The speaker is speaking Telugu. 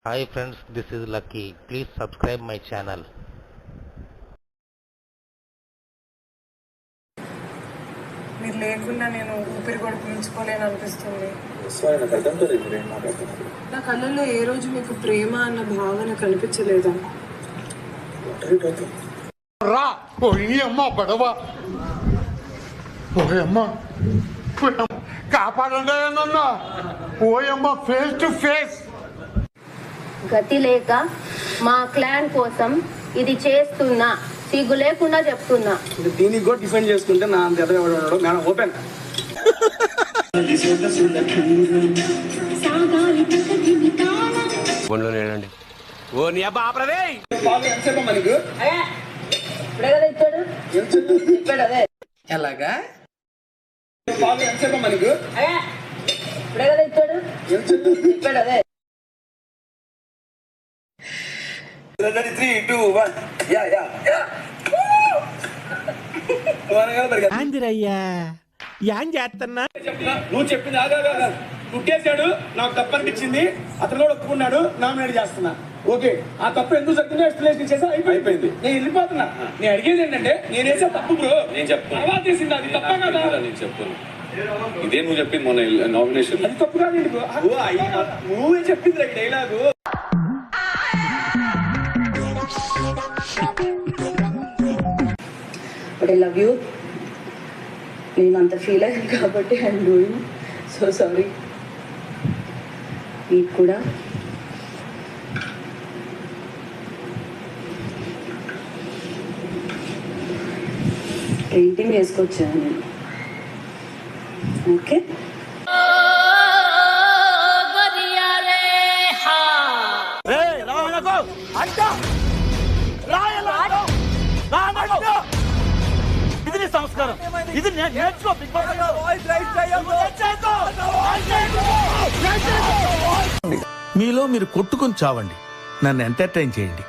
Hi friends, this is Lucky. Please subscribe my channel. మీరు లేకుండా నేను ఊపిరి కూడా పీల్చుకోలేను అనిపిస్తుంది. నా కళ్ళల్లో ఏ రోజు మీకు ప్రేమ అన్న భావన కనిపించలేదా? రా అమ్మ పడవ ఓయమ్మ కాపాడండి అన్నా ఓయమ్మ ఫేస్ టు ఫేస్. గతి లేక మా క్లాన్ కోసం ఇది చేస్తున్నా, సిగ్గు లేకుండా చెప్తున్నా. దీనికి కూడా డిఫెండ్ చేసుకుంటే నా అంత ఎదగబడ్డాడు మేడం ఓపెన్. ఓ నీ అబ్బా ఆపరదే ఎలాగా నువ్వు చెప్పింది కుట్టేశాడు, నాకు తప్పు అనిపించింది, అతను కూడా ఒప్పుకున్నాడు, నామినేట్ చేస్తున్నా. ఓకే, ఆ తప్పు ఎందుకు జరిగిందో ఎక్స్ప్లెనేషన్ చేసా, అయిపోయింది. నేను వెళ్ళిపోతున్నా. నేను అడిగేది ఏంటంటే నేను వేసే తప్పు బ్రో, నేను చెప్తాను చేసింది అది తప్ప కదా, నేను చెప్తాను. ఇదే నువ్వు చెప్పింది మొన్న నామినేషన్, అది తప్పు కాదండి బ్రో. నువ్వే చెప్పింది రా dialogue. But I love you. నేను అంత ఫీల్ అయ్యాను కాబట్టి ఐఎమ్ డూయింగ్ సో సారీ. మీకు కూడా పెయింటింగ్ వేసుకొచ్చాను నేను. ఓకే, సంస్కారం ఇది నేర్చుకో. మీలో మీరు కొట్టుకొని చావండి, నన్ను ఎంటర్టైన్ చేయండి.